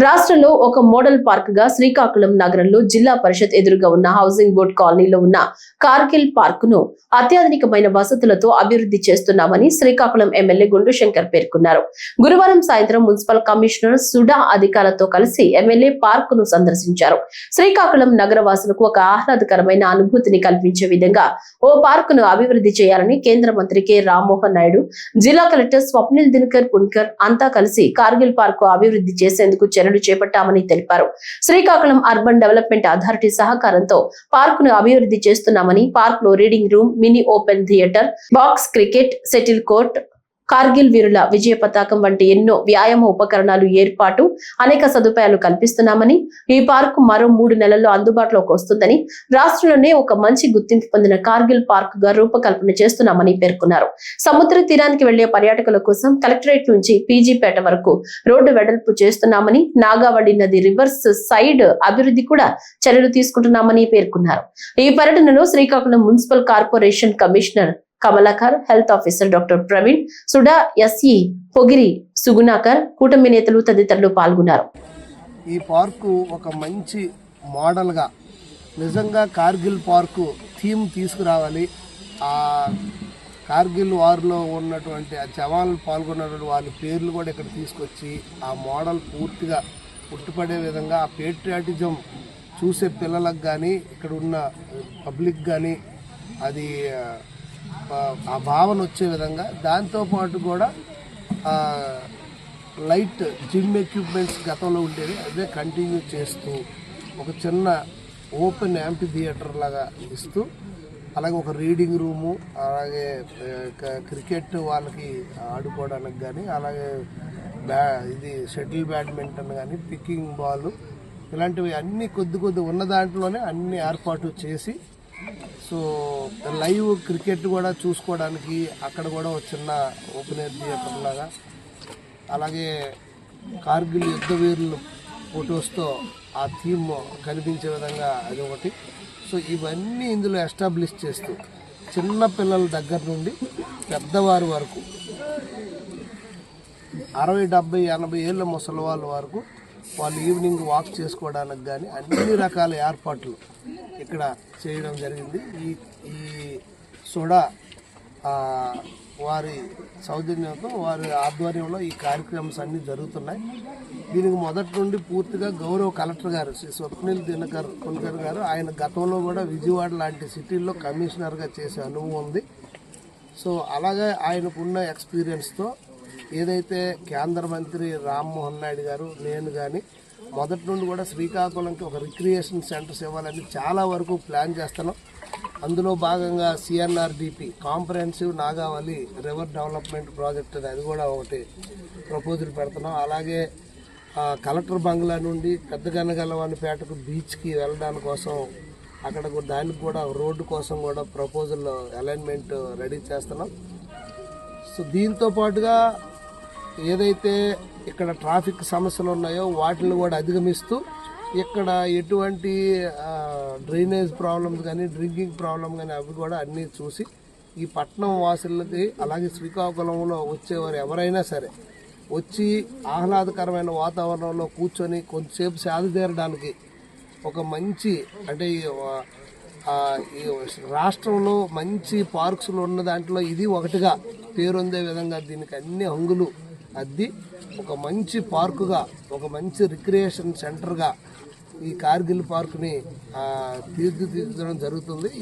రాష్ట్రంలో ఒక model park గా శ్రీకాకుళం నగరంలో జిల్లా పరిషత్ ఎదురుగా ఉన్న హౌసింగ్ బోర్డ్ కాలనీలో ఉన్న కార్గిల్ పార్క్ ను అత్యాధునికమైన వసతులతో అభివృద్ధి చేస్తున్నామని శ్రీకాకుళం ఎమ్మెల్యే గుండు శంకర్ పేర్కొన్నారు. గురువారం సాయంత్రం మున్సిపల్ కమిషనర్ సుడా అధికారులతో కలిసి ఎమ్మెల్యే పార్క్ ను సందర్శించారు. శ్రీకాకుళం నగర వాసులకు ఒక ఆహ్లాదకరమైన అనుభూతిని కల్పించే విధంగా ఓ పార్క్ ను అభివృద్ధి చేయాలని కేంద్ర మంత్రి కె రామ్మోహన్ నాయుడు, జిల్లా కలెక్టర్ స్వప్నిల్ దినకర్ పుణ్కర్ అంతా కలిసి కార్గిల్ పార్క్ అభివృద్ధి చేసేందుకు చర్యలు చేపట్టామని తెలిపారు. శ్రీకాకుళం అర్బన్ డెవలప్మెంట్ అథారిటీ సహకారంతో పార్క్ ను అభివృద్ధి చేస్తున్నామని, పార్క్ లో reading room, mini open theatre, box cricket, settle court, Kargil వీరుల విజయ పతాకం వంటి ఎన్నో వ్యాయామ ఉపకరణాలు ఏర్పాటు, అనేక సదుపాయాలు కల్పిస్తున్నామని, ఈ పార్క్ మరో 3 నెలల్లో అందుబాటులోకి వస్తుందని, రాష్ట్రంలోనే ఒక మంచి గుర్తింపు పొందిన కార్గిల్ పార్క్ గా రూపకల్పన చేస్తున్నామని పేర్కొన్నారు. సముద్ర తీరానికి వెళ్లే పర్యాటకుల కోసం కలెక్టరేట్ నుంచి పీజీపేట వరకు రోడ్డు వెడల్పు చేస్తున్నామని, నాగావళి నది రివర్స్ సైడ్ అభివృద్ధి కూడా చర్యలు తీసుకుంటున్నామని పేర్కొన్నారు. ఈ పర్యటనలో Srikakulam municipal corporation commissioner Kamalakar, health officer doctor Praveen, SUDA SE Pogiri Sugunakar, కూటమి నేతలు తదితరులు పాల్గొన్నారు. ఈ పార్కు ఒక మంచి మోడల్ గా నిజంగా కార్గిల్ పార్కు థీమ్ తీసుకురావాలి. ఆ కార్గిల్ వార్లో ఉన్నటువంటి ఆ జవాన్లు పాల్గొన్నటువంటి వాళ్ళ పేర్లు కూడా ఇక్కడ తీసుకొచ్చి ఆ మోడల్ పూర్తిగా పుట్టుపడే విధంగా ఆ పేట్రియాటిజం చూసే పిల్లలకు కానీ ఇక్కడ ఉన్న పబ్లిక్ కానీ అది ఆ భావన వచ్చే విధంగా, దాంతోపాటు కూడా లైట్ జిమ్ ఎక్విప్మెంట్స్ గతంలో ఉండేది అదే కంటిన్యూ చేస్తూ ఒక చిన్న ఓపెన్ యాంపీ థియేటర్ లాగా ఇస్తూ, అలాగే ఒక రీడింగ్ రూము, అలాగే క్రికెట్ వాళ్ళకి ఆడుకోవడానికి కానీ, అలాగే ఇది షటిల్ బ్యాడ్మింటన్ కానీ, పికింగ్ బాల్, ఇలాంటివి అన్నీ కొద్ది ఉన్న దాంట్లోనే అన్ని ఏర్పాటు చేసి, సో లైవ్ క్రికెట్ కూడా చూసుకోవడానికి అక్కడ కూడా ఒక చిన్న ఓపెన్ ఎయిర్ థియేటర్ లాగా, అలాగే కార్గిల్ యుద్ధ వీరుల ఫొటోస్తో ఆ థీమ్ కనిపించే విధంగా అది ఒకటి. సో ఇవన్నీ ఇందులో ఎస్టాబ్లిష్ చేస్తూ చిన్న పిల్లల దగ్గర నుండి పెద్దవారి వరకు 60, 70, 80 ఏళ్ళ ముసలి వాళ్ళ వరకు వాళ్ళు ఈవినింగ్ వాక్ చేసుకోవడానికి కానీ అన్ని రకాల ఏర్పాట్లు ఇక్కడ చేయడం జరిగింది. ఈ సోడా వారి సౌజన్యంతో, వారి ఆధ్వర్యంలో ఈ కార్యక్రమాలు అన్నీ జరుగుతున్నాయి. దీనికి మొదటి నుండి పూర్తిగా గౌరవ కలెక్టర్ గారు శ్రీ స్వప్నిల్ దినకర్ పుణ్కర్ గారు, ఆయన గతంలో కూడా విజయవాడ లాంటి సిటీల్లో కమిషనర్గా చేసే అనుభవం ఉంది. సో అలాగే ఆయనకున్న ఎక్స్పీరియన్స్తో ఏదైతే కేంద్ర మంత్రి రామ్మోహన్ నాయుడు గారు, నేను కానీ మొదటి నుండి కూడా శ్రీకాకుళంకి ఒక రిక్రియేషన్ సెంటర్స్ ఇవ్వాలని చాలా వరకు ప్లాన్ చేస్తున్నాం. అందులో భాగంగా CNRDP comprehensive Nagavali river development project అది కూడా ఒకటి ప్రపోజల్ పెడుతున్నాం. అలాగే కలెక్టర్ బంగ్లా నుండి పెద్దగనగలవానిపేటకు బీచ్కి వెళ్ళడానికి కోసం అక్కడ దానికి కూడా రోడ్డు కోసం కూడా ప్రపోజల్ అలైన్మెంట్ రెడీ చేస్తున్నాం. సో దీంతో పాటుగా ఏదైతే ఇక్కడ ట్రాఫిక్ సమస్యలు ఉన్నాయో వాటిని కూడా అధిగమిస్తూ ఇక్కడ ఎటువంటి డ్రైనేజ్ ప్రాబ్లమ్స్ కానీ, డ్రింకింగ్ ప్రాబ్లం కానీ అవి కూడా అన్నీ చూసి ఈ పట్టణం వాసులకి, అలాగే శ్రీకాకుళంలో వచ్చేవారు ఎవరైనా సరే వచ్చి ఆహ్లాదకరమైన వాతావరణంలో కూర్చొని కొంతసేపు సేద తీరడానికి ఒక మంచి, అంటే ఈ రాష్ట్రంలో మంచి పార్క్స్లో ఉన్న దాంట్లో ఇది ఒకటిగా పేరొందే విధంగా దీనికి అన్ని హంగులు అద్ది ఒక మంచి పార్కుగా, ఒక మంచి రిక్రియేషన్ సెంటర్గా ఈ కార్గిల్ పార్క్ని తీర్చిదిద్దడం జరుగుతుంది.